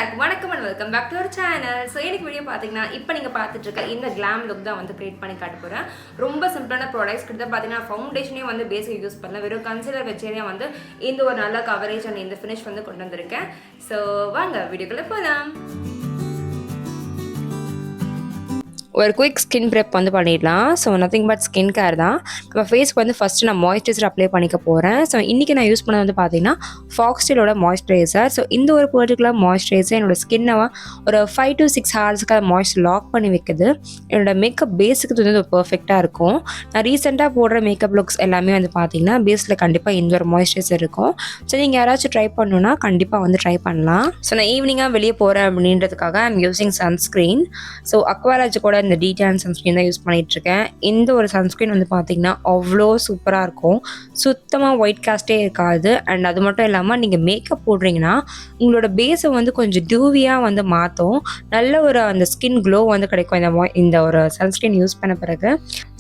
Back. வணக்கம் and welcome back to our channel. So எனக்கு video பார்த்தீங்கன்னா இப்போ நீங்கள் பார்த்துட்டு இருக்க இந்த கிளாம் லுக் தான் வந்து கிரியேட் பண்ணி காட்ட போகிறேன். ரொம்ப சிம்பிளான ப்ராடக்ட்ஸ் கிட்ட பார்த்தீங்கன்னா ஃபவுண்டேஷனே வந்து பேசிக் யூஸ் பண்ணல, வெறும் கன்சிலர் வச்சே வந்து இந்த ஒரு நல்ல கவரேஜ் அண்ட் இந்த ஃபினிஷ் வந்து கொண்டு வந்திருக்கேன். ஸோ வாங்க வீடியோக்குள்ளே போகலாம். ஒரு குயிக் ஸ்கின் ப்ரெப் வந்து பண்ணிடலாம். So nothing but skin care தான். நம்ம ஃபேஸ்க்கு வந்து ஃபஸ்ட்டு நான் மாய்ஸ்சரைசர் அப்ளை பண்ணிக்க போகிறேன். ஸோ இன்றைக்கி நான் யூஸ் பண்ணது வந்து பார்த்தீங்கன்னா ஃபாக்ஸ்டைலோட மாய்ஸ்சரைசர். ஸோ இந்த ஒரு பர்டிகுலர் மாய்ஸ்சரைசர் என்னோட ஸ்கின்னை ஒரு 5 to 6 ஹவர்ஸ்க்கு அதை மாய்ஸ்சர் லாக் பண்ணி வைக்குது. என்னோட மேக்கப் பேஸுக்கு வந்து பர்ஃபெக்டாக இருக்கும். நான் ரீசெண்டாக போடுற மேக்கப் லுக்ஸ் எல்லாமே வந்து பார்த்தீங்கன்னா பேஸில் கண்டிப்பாக இந்த ஒரு மாய்ஸ்சரைசர் இருக்கும். ஸோ நீங்கள் யாராச்சும் ட்ரை பண்ணணுன்னா கண்டிப்பாக வந்து ட்ரை பண்ணலாம். ஸோ நான் ஈவினிங்காக வெளியே போகிறேன் அப்படின்றதுக்காக ஐம் யூஸிங் சன்ஸ்க்ரீன். ஸோ அக்வாலாஜ் கூட இந்த டீடான் சன்ஸ்க்ரீன் தான் யூஸ் பண்ணிகிட்ருக்கேன். இந்த ஒரு சன்ஸ்க்ரீன் வந்து பார்த்திங்கன்னா அவ்வளோ சூப்பராக இருக்கும். சுத்தமாக ஒயிட் காஸ்ட்டே இருக்காது. அண்ட் அது மட்டும் இல்லாமல் நீங்கள் மேக்கப் போடுறீங்கன்னா உங்களோட பேஸை வந்து கொஞ்சம் டியூவியாக வந்து மாற்றும். நல்ல ஒரு அந்த ஸ்கின் க்ளோ வந்து கிடைக்கும் இந்த ஒரு சன்ஸ்க்ரீன் யூஸ் பண்ண பிறகு.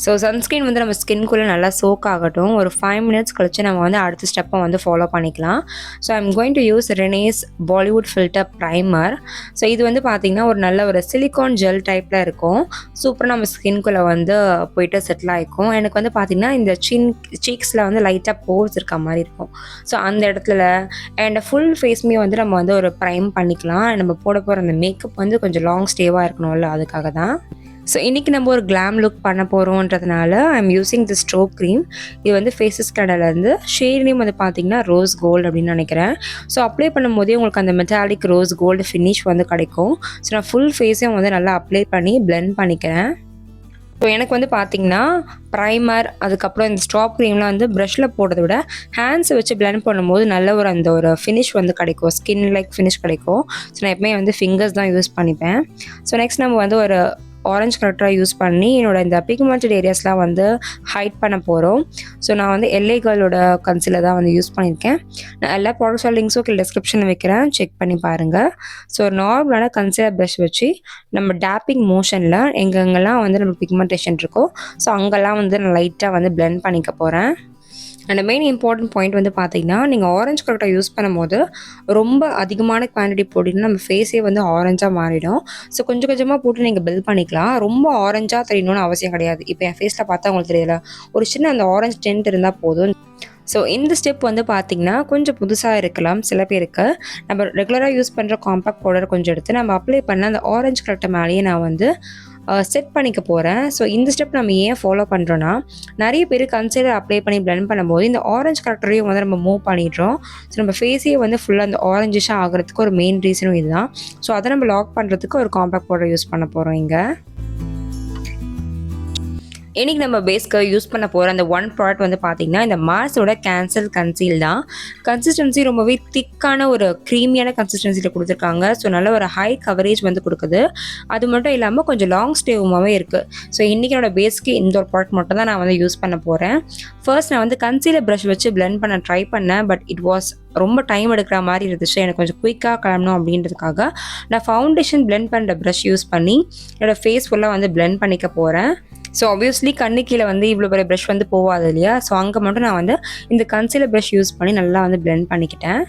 ஸோ சன்ஸ்க்ரீன் வந்து நம்ம ஸ்கின்குள்ளே நல்லா சோக் ஆகட்டும். ஒரு 5 minutes கழிச்சு நம்ம வந்து அடுத்த ஸ்டெப்பை வந்து ஃபாலோ பண்ணிக்கலாம். So I'm going to use Renee's Bollywood filter primer. So இது வந்து பார்த்திங்கன்னா ஒரு நல்ல ஒரு சிலிகான் ஜெல் டைப்பில் இருக்கும். சூப்பராக நம்ம ஸ்கின்குள்ளே வந்து போயிட்டு செட்டில் ஆகிக்கும். எனக்கு வந்து பார்த்திங்கன்னா இந்த சீக்ஸில் வந்து லைட்டாக போர்ஸ் இருக்க மாதிரி இருக்கும். ஸோ அந்த இடத்துல அண்ட் ஃபுல் ஃபேஸ்மே வந்து நம்ம வந்து ஒரு ப்ரைம் பண்ணிக்கலாம். நம்ம போட போகிற அந்த மேக்கப் வந்து கொஞ்சம் லாங் ஸ்டேவாக இருக்கணும்ல, அதுக்காக தான். ஸோ இன்றைக்கி நம்ம ஒரு கிளாம் லுக் பண்ண போகிறோன்றதுனால I'm using the strobe cream. இது வந்து ஃபேஸஸ் கடையிலேருந்து ஷேட் நேம் வந்து பார்த்திங்கன்னா ரோஸ் கோல்டு அப்படின்னு நினைக்கிறேன். ஸோ அப்ளை பண்ணும்போதே உங்களுக்கு அந்த மெட்டாலிக் ரோஸ் கோல்டு ஃபினிஷ் வந்து கிடைக்கும். ஸோ நான் ஃபுல் ஃபேஸையும் வந்து நல்லா அப்ளை பண்ணி பிளெண்ட் பண்ணிக்கிறேன். ஸோ எனக்கு வந்து பார்த்திங்கன்னா ப்ரைமர் அதுக்கப்புறம் இந்த ஸ்ட்ராப் க்ரீம்லாம் வந்து ப்ரஷில் போடுறத விட ஹேண்ட்ஸை வச்சு பிளெண்ட் பண்ணும்போது நல்ல ஒரு அந்த ஒரு ஃபினிஷ் வந்து கிடைக்கும், ஸ்கின் லைக் ஃபினிஷ் கிடைக்கும். ஸோ நான் எப்பவுமே வந்து ஃபிங்கர்ஸ் தான் யூஸ் பண்ணிப்பேன். ஸோ நெக்ஸ்ட் நம்ம வந்து ஒரு ஆரஞ்ச் கலராக யூஸ் பண்ணி என்னோடய இந்த பிக்மெண்டட் ஏரியாஸ்லாம் வந்து ஹைட் பண்ண போகிறோம். ஸோ நான் வந்து LA கேர்ளோட கன்சிலர் தான் வந்து யூஸ் பண்ணியிருக்கேன். நான் எல்லா ப்ராடக்ட்ஸோட லிங்க்ஸும் கீழே டிஸ்கிரிப்ஷனில் வைக்கிறேன், செக் பண்ணி பாருங்கள். ஸோ ஒரு நார்மலான கன்சிலர் ப்ரஷ் வச்சு நம்ம டேப்பிங் மோஷனில் எங்கெங்கெல்லாம் வந்து நம்ம பிக்மெண்டேஷன் இருக்கோ ஸோ அங்கெல்லாம் வந்து நான் லைட்டாக வந்து பிளெண்ட் பண்ணிக்க போகிறேன். அண்ட் மெயின் இம்பார்ட்டன்ட் பாயிண்ட் வந்து பார்த்திங்கன்னா நீங்கள் ஆரஞ்ச் கலராக யூஸ் பண்ணும்போது ரொம்ப அதிகமான குவான்டிட்டி போட்டிங்கன்னா நம்ம ஃபேஸே வந்து ஆரஞ்சாக மாறிடும். ஸோ கொஞ்சம் கொஞ்சமாக போட்டு நீங்கள் பில்ட் பண்ணிக்கலாம். ரொம்ப ஆரஞ்சாக தெரியணும்னு அவசியம் கிடையாது. இப்போ என் ஃபேஸில் பார்த்தா உங்களுக்கு தெரியல, ஒரு சின்ன அந்த ஆரஞ்ச் டென்ட் இருந்தால் போதும். ஸோ இந்த ஸ்டெப் வந்து பார்த்திங்கன்னா கொஞ்சம் புதுசாக இருக்கலாம் சில பேருக்கு. நம்ம ரெகுலராக யூஸ் பண்ணுற காம்பேக்ட் பவுடர் கொஞ்சம் எடுத்து நம்ம அப்ளை பண்ண அந்த ஆரஞ்ச் கலர்ட்ட மேலேயே நான் வந்து செட் பண்ணிக்க போகிறேன். ஸோ இந்த ஸ்டெப் நம்ம ஏன் ஃபாலோ பண்ணுறோன்னா நிறைய பேர் கன்சீலர் அப்ளை பண்ணி பிளெண்ட் பண்ணும்போது இந்த ஆரஞ்ச் கலரையும் வந்து நம்ம மூவ் பண்ணிடுறோம். ஸோ நம்ம ஃபேஸே வந்து ஃபுல்லாக அந்த ஆரஞ்சிஷாக ஆகிறதுக்கு ஒரு மெயின் ரீசனும் இதுதான். ஸோ அதை நம்ம லாக் பண்ணுறதுக்கு ஒரு காம்பேக்ட் பவுடர் யூஸ் பண்ண போகிறோம். இங்கே இன்றைக்கி நம்ம பேஸ்க்கு யூஸ் பண்ண போகிற அந்த ஒன் ப்ராடக்ட் வந்து பார்த்திங்கன்னா இந்த மார்ஸோட கேன்சல் கன்சீல் தான். கன்சிஸ்டன்சி ரொம்பவே திக்கான ஒரு க்ரீமியான கன்சிஸ்டன்சியில் கொடுத்துருக்காங்க. ஸோ நல்ல ஒரு ஹை கவரேஜ் வந்து கொடுக்குது. அது மட்டும் இல்லாமல் கொஞ்சம் லாங் ஸ்டேவுமாகவே இருக்குது. ஸோ இன்றைக்கி என்னோட பேஸ்க்கு இந்த ஒரு ப்ராடக்ட் மட்டும் தான் நான் வந்து யூஸ் பண்ண போகிறேன். ஃபர்ஸ்ட் நான் வந்து கன்சீலர் ப்ரஷ் வச்சு பிளெண்ட் பண்ண ட்ரை பண்ணேன். பட் இட் வாஸ் ரொம்ப டைம் எடுக்கிற மாதிரி இருந்துச்சு. எனக்கு கொஞ்சம் குயிக்காக கிளம்பணும் அப்படின்றதுக்காக நான் ஃபவுண்டேஷன் பிளெண்ட் பண்ணுற ப்ரஷ் யூஸ் பண்ணி என்னோடய ஃபேஸ் ஃபுல்லாக வந்து பிளெண்ட் பண்ணிக்க போகிறேன். ஸோ ஆப்வியஸ்லி கண்ணு கீழே வந்து இவ்வளோ பெரிய ப்ரஷ் வந்து போகாது இல்லையா. ஸோ அங்கே மட்டும் நான் வந்து இந்த கன்சீலர் ப்ரஷ் யூஸ் பண்ணி நல்லா வந்து பிளெண்ட் பண்ணிக்கிட்டேன்.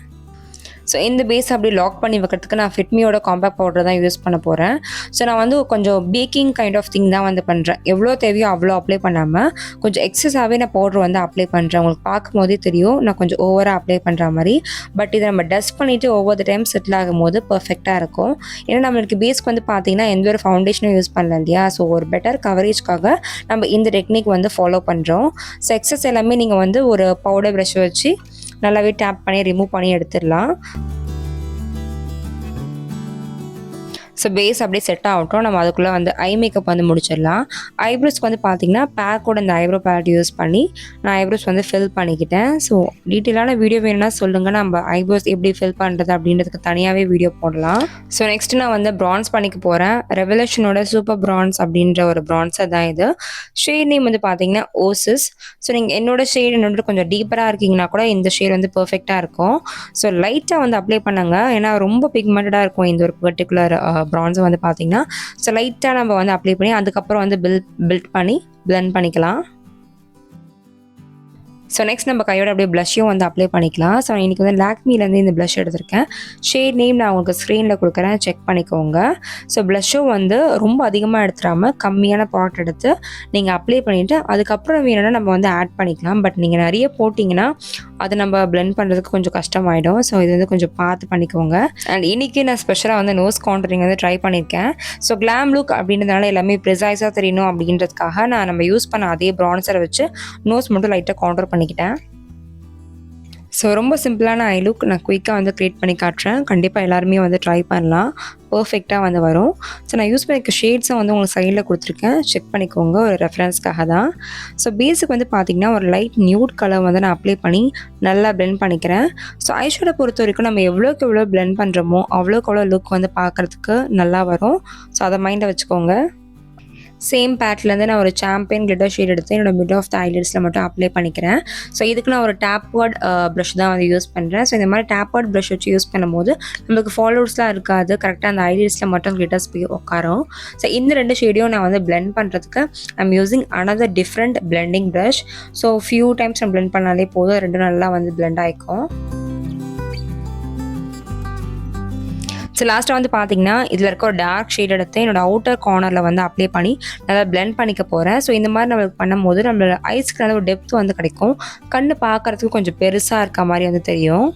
ஸோ இந்த பேஸ் அப்படியே லாக் பண்ணி வைக்கிறதுக்கு நான் ஃபிட்மியோட காம்பேக்ட் பவுடர் தான் யூஸ் பண்ண போகிறேன். ஸோ நான் வந்து கொஞ்சம் பேக்கிங் கைண்ட் ஆஃப் திங் தான் வந்து பண்ணுறேன். எவ்வளோ தேவையோ அவ்வளோ அப்ளை பண்ணாமல் கொஞ்சம் எக்ஸஸாகவே நான் பவுடர் வந்து அப்ளை பண்ணுறேன். உங்களுக்கு பார்க்கும் போதே தெரியும் நான் கொஞ்சம் ஓவராக அப்ளை பண்ணுற மாதிரி. பட் இதை நம்ம டஸ்ட் பண்ணிவிட்டு ஒவ்வொரு டைம் செட்டில் ஆகும் போது பர்ஃபெக்டாக இருக்கும். ஏன்னா நம்மளுக்கு பேஸ்க்கு வந்து பார்த்திங்கன்னா எந்த ஒரு ஃபவுண்டேஷனும் யூஸ் பண்ணல இல்லையா. ஸோ ஒரு பெட்டர் கவரேஜ்க்காக நம்ம இந்த டெக்னிக் வந்து ஃபாலோ பண்ணுறோம். ஸோ எக்ஸஸ் எல்லாமே நீங்கள் வந்து ஒரு பவுடர் ப்ரஷ் வச்சு நல்லாவே டேப் பண்ணி ரிமூவ் பண்ணி எடுத்துடலாம். ஸோ பேஸ் அப்படியே செட் ஆகட்டும். நம்ம அதுக்குள்ளே வந்து ஐ மேக்கப் வந்து முடிச்சிடலாம். ஐப்ரோஸ்க்கு வந்து பார்த்திங்கன்னா பேக்கோட இந்த ஐப்ரோ பேலட் யூஸ் பண்ணி நான் ஐப்ரோஸ் வந்து ஃபில் பண்ணிக்கிட்டேன். ஸோ டீட்டெயிலான வீடியோ வேணும்னா சொல்லுங்கள், நம்ம ஐப்ரோஸ் எப்படி ஃபில் பண்ணுறது அப்படின்றதுக்கு தனியாகவே வீடியோ போடலாம். ஸோ நெக்ஸ்ட்டு நான் வந்து ப்ரான்ஸ் பண்ணிக்க போகிறேன். ரெவல்யூஷனோட சூப்பர் ப்ரான்ஸ் அப்படின்ற ஒரு ப்ரான்ஸர் தான் இது. ஷேட் நேம் வந்து பார்த்திங்கன்னா ஓசிஸ். ஸோ நீங்கள் என்னோட ஷேட் என்னோட கொஞ்சம் டீப்பராக இருக்கீங்கன்னா கூட இந்த ஷேட் வந்து பர்ஃபெக்டாக இருக்கும். ஸோ லைட்டாக வந்து அப்ளை பண்ணுங்க, ஏன்னா ரொம்ப பிக்மெண்டடாக இருக்கும் இந்த ஒரு பர்டிகுலர் ப்ரான்ஸை வந்து பார்த்திங்கன்னா. ஸோ லைட்டாக நம்ம வந்து அப்ளை பண்ணி அதுக்கப்புறம் வந்து பில்ட் பண்ணி பிளெண்ட் பண்ணிக்கலாம். ஸோ நெக்ஸ்ட் நம்ம கையோட அப்படியே ப்ளஷ்ஷையும் வந்து அப்ளை பண்ணிக்கலாம். ஸோ இன்றைக்கி வந்து லாக்மிலேருந்து இந்த ப்ளஷ் எடுத்திருக்கேன். ஷேட் நேம் நான் உங்களுக்கு ஸ்க்ரீனில் கொடுக்குறேன், செக் பண்ணிக்கோங்க. ஸோ ப்ளஷ்ஷும் வந்து ரொம்ப அதிகமாக எடுத்துடாமல் கம்மியான ப்ராடக்ட் எடுத்து நீங்கள் அப்ளை பண்ணிவிட்டு அதுக்கப்புறம் வேணும்னா நம்ம வந்து ஆட் பண்ணிக்கலாம். பட் நீங்கள் நிறைய போட்டிங்கன்னா அதை நம்ம பிளெண்ட் பண்ணுறதுக்கு கொஞ்சம் கஷ்டமாயிடும். ஸோ இது வந்து கொஞ்சம் பார்த்து பண்ணிக்கோங்க. அண்ட் இன்றைக்கி நான் ஸ்பெஷலாக வந்து நோஸ் கான்டரிங் வந்து ட்ரை பண்ணியிருக்கேன். ஸோ கிளாம் லுக் அப்படின்றதுனால எல்லாமே ப்ரிசைஸாக தெரியணும் அப்படின்றதுக்காக நான் நம்ம யூஸ் பண்ண அதே ப்ரான்சரை வச்சு நோஸ் மட்டும் லைட்டாக கான்டர் பண்ணிக்கிட்டேன். ஸோ ரொம்ப சிம்பிளான ஐ லுக் நான் குயிக்காக வந்து க்ரியேட் பண்ணி காட்டுறேன். கண்டிப்பாக எல்லாருமே வந்து ட்ரை பண்ணலாம், பர்ஃபெக்டாக வந்து வரும். ஸோ நான் யூஸ் பண்ணிக்க ஷேட்ஸும் வந்து உங்களுக்கு சைடில் கொடுத்துருக்கேன், செக் பண்ணிக்கோங்க, ஒரு ரெஃபரன்ஸ்க்காக தான். ஸோ பேஸுக்கு வந்து பார்த்திங்கன்னா ஒரு லைட் நியூட் கலர் வந்து நான் அப்ளை பண்ணி நல்லா பிளெண்ட் பண்ணிக்கிறேன். ஸோ ஐஷேடோ பொறுத்த வரைக்கும் நம்ம எவ்வளோக்கு எவ்வளோ பிளெண்ட் பண்ணுறோமோ அவ்வளோக்கு எவ்வளோ லுக் வந்து பார்க்குறதுக்கு நல்லா வரும். ஸோ அதை மைண்டில் வச்சுக்கோங்க. சேம் பேட்லேருந்து நான் ஒரு சாம்பியன் கிளிட்டர் ஷேட் எடுத்து என்னோட மிட் ஆஃப் த ஐலிட்ஸில் மட்டும் அப்ளை பண்ணிக்கிறேன். ஸோ இதுக்கு நான் ஒரு டேப்வர்ட் ப்ரஷ் தான் வந்து யூஸ் பண்ணுறேன். ஸோ இந்த மாதிரி டேப்வர்ட் ப்ரஷ் வச்சு யூஸ் பண்ணும்போது நம்மளுக்கு ஃபாலோவர்ஸ்லாம் இருக்காது, கரெக்டாக அந்த ஐலிட்ஸில் மட்டும் கிளிட்டர்ஸ் போய் உட்காரும். ஸோ இந்த ரெண்டு ஷேடையும் நான் வந்து பிளெண்ட் பண்ணுறதுக்கு I'm using another different blending brush. So few times நான் பிளெண்ட் பண்ணாலே போதும், ரெண்டும் நல்லா வந்து பிளெண்ட் ஆகிக்கும். ஸோ லாஸ்ட்டாக வந்து பார்த்திங்கன்னா இதில் இருக்க ஒரு டார்க் ஷேட் எடுத்து என்னோடய அவுட்டர் கார்னரில் வந்து அப்ளை பண்ணி நல்லா பிளெண்ட் பண்ணிக்க போகிறேன். ஸோ இந்த மாதிரி நம்மளுக்கு பண்ணும்போது நம்மளோட ஐஸ்க்கு நல்ல ஒரு டெப்த் வந்து கிடைக்கும், கண்ணு பார்க்குறதுக்கு கொஞ்சம் பெருசாக இருக்க மாதிரி வந்து தெரியும்.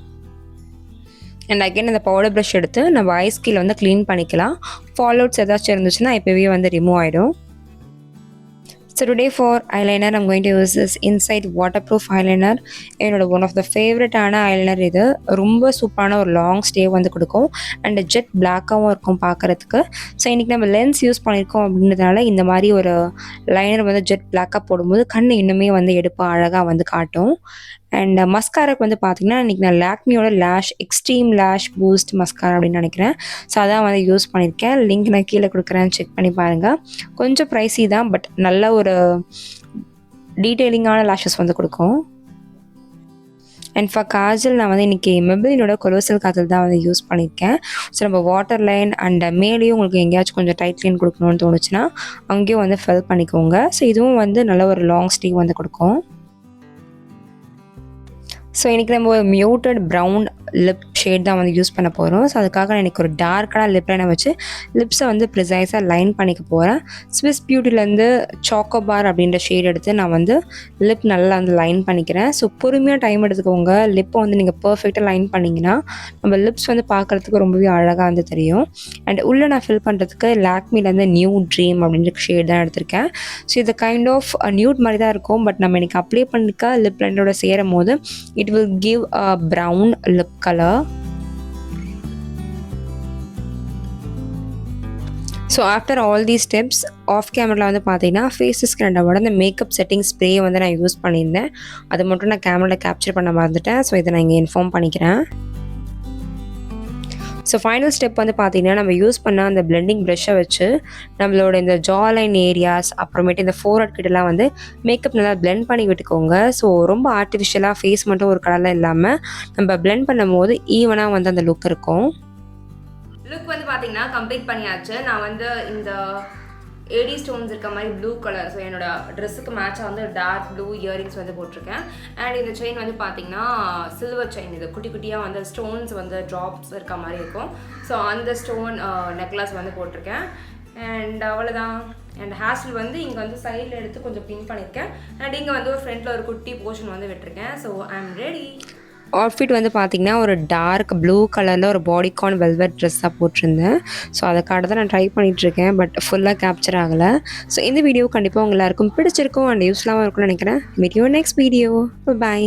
அண்ட் அகைன் அந்த பவுடர் ப்ரஷ் எடுத்து நம்ம ஐஸ் கீழே வந்து க்ளீன் பண்ணிக்கலாம். ஃபாலோட்ஸ் ஏதாச்சும் இருந்துச்சுன்னா இப்போவே வந்து ரிமூவ் ஆகிடும். So today for eyeliner I'm going to use this Insight waterproof eyeliner. என்னோட ஒன் ஆஃப் த ஃபேவரட்டான ஐலைனர் இது. ரொம்ப சூப்பரான ஒரு லாங் ஸ்டே வந்து கொடுக்கும் அண்ட் ஜெட் பிளாக்காகவும் இருக்கும் பார்க்குறதுக்கு. ஸோ இன்றைக்கி நம்ம லென்ஸ் யூஸ் பண்ணியிருக்கோம் அப்படின்றதுனால இந்த மாதிரி ஒரு லைனர் வந்து ஜெட் பிளாக்காக போடும்போது கண் இன்னுமே வந்து எடுப்பு அழகாக வந்து காட்டும். அண்ட் மஸ்காராக்கு வந்து பார்த்திங்கன்னா இன்றைக்கி நான் லாக்மியோட லேஷ் எக்ஸ்ட்ரீம் லேஷ் பூஸ்ட் மஸ்காரா அப்படின்னு நினைக்கிறேன். ஸோ அதான் வந்து யூஸ் பண்ணியிருக்கேன். லிங்க் நான் கீழே கொடுக்குறேன், செக் பண்ணி பாருங்கள். கொஞ்சம் ப்ரைஸி தான், பட் நல்ல ஒரு டீட்டெயிலிங்கான லேஷஸ் வந்து கொடுக்கும். அண்ட் ஃபார் காஜல் நான் வந்து இன்றைக்கி மெபிலினோட கொலோசல் காஜல் தான் வந்து யூஸ் பண்ணியிருக்கேன். ஸோ நம்ம வாட்டர் லைன் அண்ட் மேலேயும் உங்களுக்கு எங்கேயாச்சும் கொஞ்சம் டைட் லைன் கொடுக்கணும்னு தோணுச்சுன்னா அங்கேயும் வந்து ஃபில் பண்ணிக்கோங்க. ஸோ இதுவும் வந்து நல்ல ஒரு லாங் ஸ்டே வந்து கொடுக்கும். ஸோ இன்றைக்கி நம்ம ஒரு மியூட்டட் ப்ரௌன் லிப் ஷேட் தான் வந்து யூஸ் பண்ண போகிறோம். ஸோ அதுக்காக நான் இன்றைக்கி ஒரு டார்க்கான லிப் லைனை வச்சு லிப்ஸை வந்து ப்ரிசைஸாக லைன் பண்ணிக்க போகிறேன். ஸ்விஸ் பியூட்டிலேருந்து சாக்கோபார் அப்படின்ற ஷேட் எடுத்து நான் வந்து லிப் நல்லா வந்து லைன் பண்ணிக்கிறேன். ஸோ பொறுமையாக டைம் எடுத்துக்கோங்க. லிப்பை வந்து நீங்கள் பர்ஃபெக்டாக லைன் பண்ணிங்கன்னா நம்ம லிப்ஸ் வந்து பார்க்குறதுக்கு ரொம்பவே அழகாக வந்து தெரியும். அண்ட் உள்ளே நான் ஃபில் பண்ணுறதுக்கு லாக்மிலேருந்து நியூ ட்ரீம் அப்படின்ற ஷேட் தான் எடுத்திருக்கேன். ஸோ இது கைண்ட் ஆஃப் நியூட் மாதிரி தான் இருக்கும், பட் நம்ம இன்றைக்கி அப்ளை பண்ணிக்க லிப் லைனோட சேரும் போது it will give a brown lip color. So after all these steps of கேமராவில் வந்து பார்த்தீங்கன்னா ஃபேஸஸ்க்கு ரெண்டோட அந்த மேக்கப் செட்டிங் ஸ்ப்ரே வந்து நான் யூஸ் பண்ணியிருந்தேன். அது மட்டும் நான் கேமராவில் கேப்சர் பண்ண மறந்துட்டேன். ஸோ இதை நான் இங்கே இன்ஃபார்ம் பண்ணிக்கிறேன். ஸோ ஃபைனல் ஸ்டெப் வந்து பார்த்திங்கன்னா நம்ம யூஸ் பண்ண அந்த பிளெண்டிங் ப்ரஷ்ஷை வச்சு நம்மளோட இந்த ஜா லைன் ஏரியாஸ் அப்புறமேட்டு இந்த ஃபோர்ஹெட் கிட்டலாம் வந்து மேக்கப் நல்லா பிளெண்ட் பண்ணி விட்டுக்கோங்க. ஸோ ரொம்ப ஆர்டிஃபிஷியலாக ஃபேஸ் மட்டும் ஒரு கலரில் இல்லாமல் நம்ம பிளெண்ட் பண்ணும் போது ஈவனாக வந்து அந்த லுக் இருக்கும். லுக் வந்து பார்த்தீங்கன்னா கம்ப்ளீட் பண்ணியாச்சு. நான் வந்து இந்த ஏடி ஸ்டோன்ஸ் இருக்க மாதிரி ப்ளூ கலர், ஸோ என்னோட ட்ரெஸ்ஸுக்கு மேட்சாக வந்து டார்க் ப்ளூ இயரிங்ஸ் வந்து போட்டிருக்கேன். அண்ட் இந்த செயின் வந்து பார்த்திங்கன்னா சில்வர் செயின், இது குட்டி குட்டியாக வந்து ஸ்டோன்ஸ் வந்து ட்ராப்ஸ் இருக்க மாதிரி இருக்கும். ஸோ அந்த ஸ்டோன் நெக்லஸ் வந்து போட்டிருக்கேன். அண்ட் அவ்வளோதான். அண்ட் ஹேர்ஸ்டைல் வந்து இங்கே வந்து சைடில் எடுத்து கொஞ்சம் பின் பண்ணியிருக்கேன். அண்ட் இங்கே வந்து ஒரு ஃப்ரண்ட்டில் ஒரு குட்டி போர்ஷன் வந்து விட்டுருக்கேன். So I am ready. Outfit வந்து பார்த்திங்கன்னா ஒரு டார்க் ப்ளூ கலரில் ஒரு பாடிகான் வெல்வெட் ட்ரெஸ்ஸாக போட்டிருந்தேன். ஸோ அதுக்காக தான் நான் ட்ரை பண்ணிகிட்ருக்கேன், பட் ஃபுல்லாக கேப்சர் ஆகலை. ஸோ இந்த வீடியோ கண்டிப்பாக உங்கள் எல்லாருக்கும் பிடிச்சிருக்கும் அண்ட் யூஸ்ஃபுல்லாகவும் இருக்கும்னு நினைக்கிறேன். Meet you next video. By.